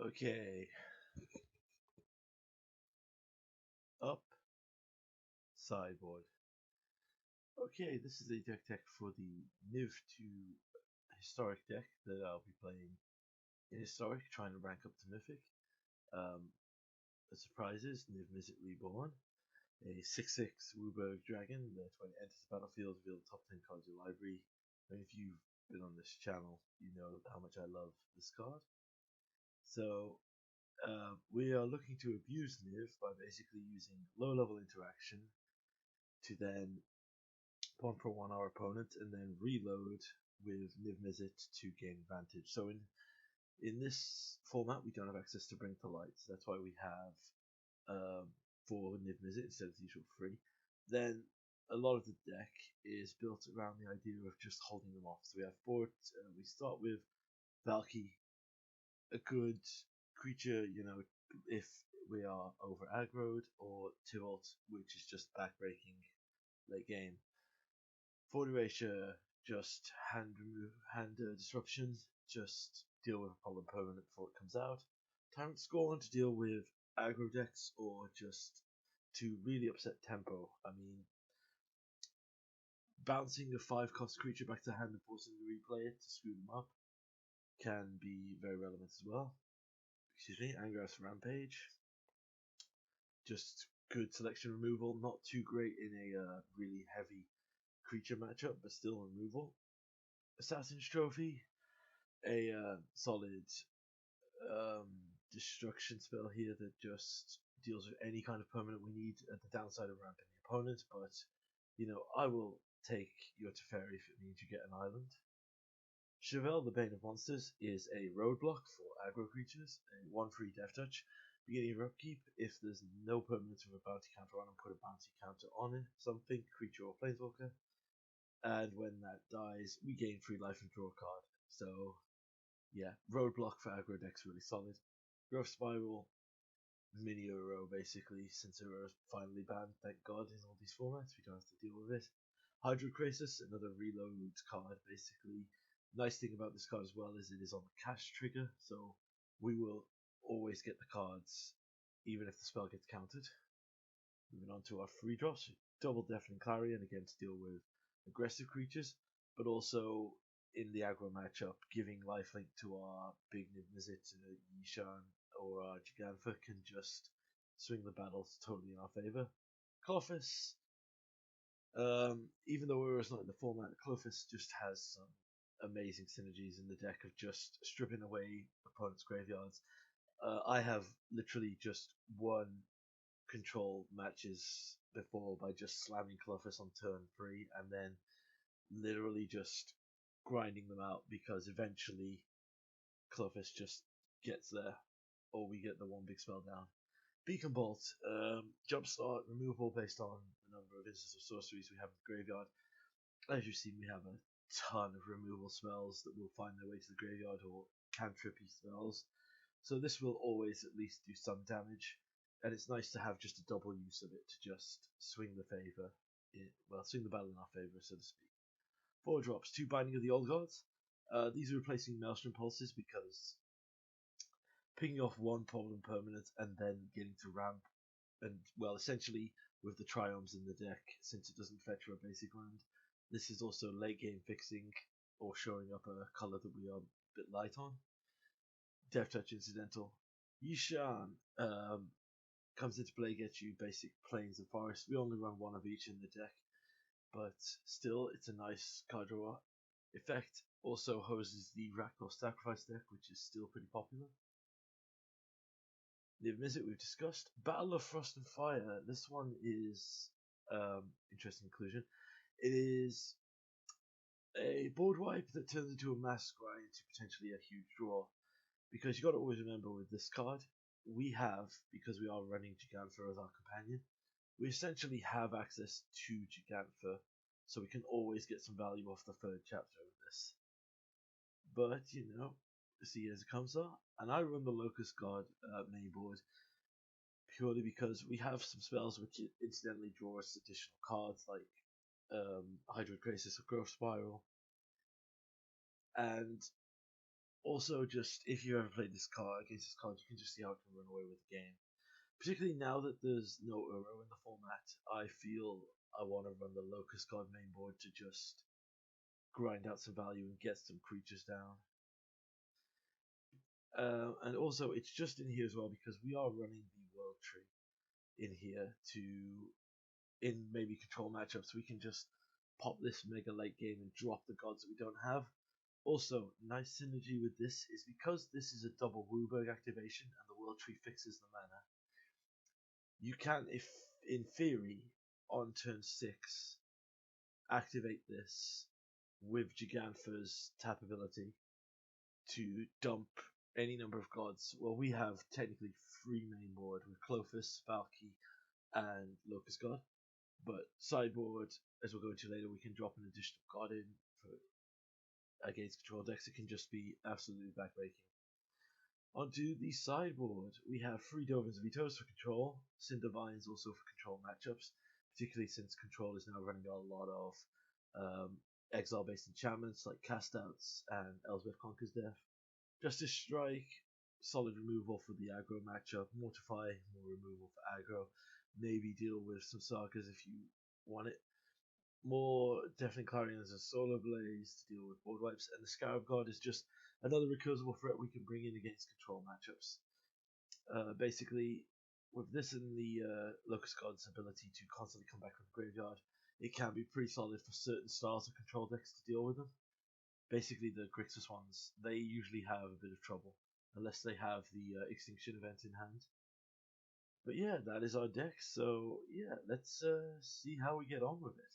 Okay, up, sideboard. Okay, this is a deck for the Niv 2 historic deck that I'll be playing in historic, trying to rank up to mythic. Um, the surprises, Niv Mizzet Reborn, a 6/6 Wooburg Dragon that when it enters the battlefield reveal the top 10 cards of your library. And if you've been on this channel, you know how much I love this card. So we are looking to abuse Niv by basically using low level interaction to then pawn for one our opponent and then reload with Niv Mizzet to gain advantage. So in this format we don't have access to Bring to Light, so that's why we have 4 Niv Mizzet instead of the usual 3. Then a lot of the deck is built around the idea of just holding them off. So we have board, we start with Valky, a good creature, if we are over aggroed, or Tibalt, which is just backbreaking late game. For erasure, just hand disruption, just deal with a problem permanent before it comes out. Tyrant Scorn to deal with aggro decks or just to really upset tempo. I mean, bouncing a 5-cost creature back to hand and forcing to replay it to screw them up can be very relevant as well. Excuse me, Angrath's Rampage. Just good selection removal, not too great in a really heavy creature matchup, but still removal. Assassin's Trophy, a solid um, destruction spell here that just deals with any kind of permanent we need at the downside of ramping the opponent, but I will take your Teferi if it means you get an island. Chevelle, the Bane of Monsters, is a roadblock for aggro creatures, a 1/3 Death Touch. Beginning of upkeep, if there's no permanent with a bounty counter on, and put a bounty counter on it, something, creature or planeswalker, and when that dies, we gain 3 life and draw a card. So yeah, roadblock for aggro decks really solid. Growth Spiral, mini Uro basically, since Uro is finally banned, thank god, in all these formats, we don't have to deal with it. Hydrocrisis, another reload card basically. Nice thing about this card as well is it is on the cast trigger, so we will always get the cards even if the spell gets countered. Moving on to our free drops, double Deafening Clarion, again to deal with aggressive creatures, but also in the aggro matchup, giving lifelink to our big Niv Mizzet, Yishan, or Gigantha can just swing the battles totally in our favor. Clophis, even though Ura's not in the format, Clophis just has some amazing synergies in the deck of just stripping away opponents' graveyards. I have literally just won control matches before by just slamming Clophis on turn 3 and then literally just grinding them out because eventually Clophis just gets there, or we get the one big spell down. Beacon Bolt, jumpstart, removal based on the number of instances of sorceries we have in the graveyard. As you've seen, we have a ton of removal spells that will find their way to the graveyard or cantrippy spells. So this will always at least do some damage, and it's nice to have just a double use of it to just swing the favor, swing the battle in our favor, so to speak. 4 drops, 2 Binding of the Old Gods. These are replacing Maelstrom Pulses because picking off one problem permanent and then getting to ramp, and well, essentially with the Triomes in the deck, since it doesn't fetch for a basic land, this is also late game fixing or showing up a color that we are a bit light on. Death Touch incidental. Yishan comes into play, gets you basic plains and forests. We only run one of each in the deck, but still, it's a nice card draw effect. Also hoses the Rakdos Sacrifice deck, which is still pretty popular. The Mizzet we've discussed. Battle of Frost and Fire. This one is interesting inclusion. It is a board wipe that turns into a mass grind to potentially a huge draw. Because you got to always remember with this card, we have, because we are running Gigantha as our companion, we essentially have access to Gigantha, so we can always get some value off the 3rd chapter of this. But, see as it comes up, and I run the Locust Guard main board purely because we have some spells which incidentally draw us additional cards like Hydroid Crisis or Growth Spiral, and Also, just if you ever played this card against this card, you can just see how it can run away with the game. Particularly now that there's no Uro in the format, I feel I want to run the Locust God main board to just grind out some value and get some creatures down. And also, it's just in here as well because we are running the World Tree in here to, in maybe control matchups, we can just pop this mega late game and drop the gods that we don't have. Also, nice synergy with this is because this is a double Wooburg activation and the World Tree fixes the mana. You can, if in theory, on turn 6, activate this with Gigantha's tap ability to dump any number of gods. Well, we have technically 3 main board with Clothis, Valky, and Locust God. But sideboard, as we'll go into later, we can drop an additional god in for against control decks. It can just be absolutely backbreaking. Onto the sideboard, we have 3 Dovin's Vetoes for control, Cinder Vines also for control matchups, particularly since control is now running a lot of exile-based enchantments like Castouts and Elsbeth Conquers Death. Justice Strike, solid removal for the aggro matchup, Mortify, more removal for aggro, maybe deal with some sagas if you want it. More Deafening Clarions and Solar Blaze to deal with board wipes, and the Scarab God is just another recursible threat we can bring in against control matchups. Basically, with this and the Locust God's ability to constantly come back from the graveyard, it can be pretty solid for certain styles of control decks to deal with them. Basically, the Grixis ones, they usually have a bit of trouble, unless they have the Extinction event in hand. But yeah, that is our deck, so yeah, let's see how we get on with it.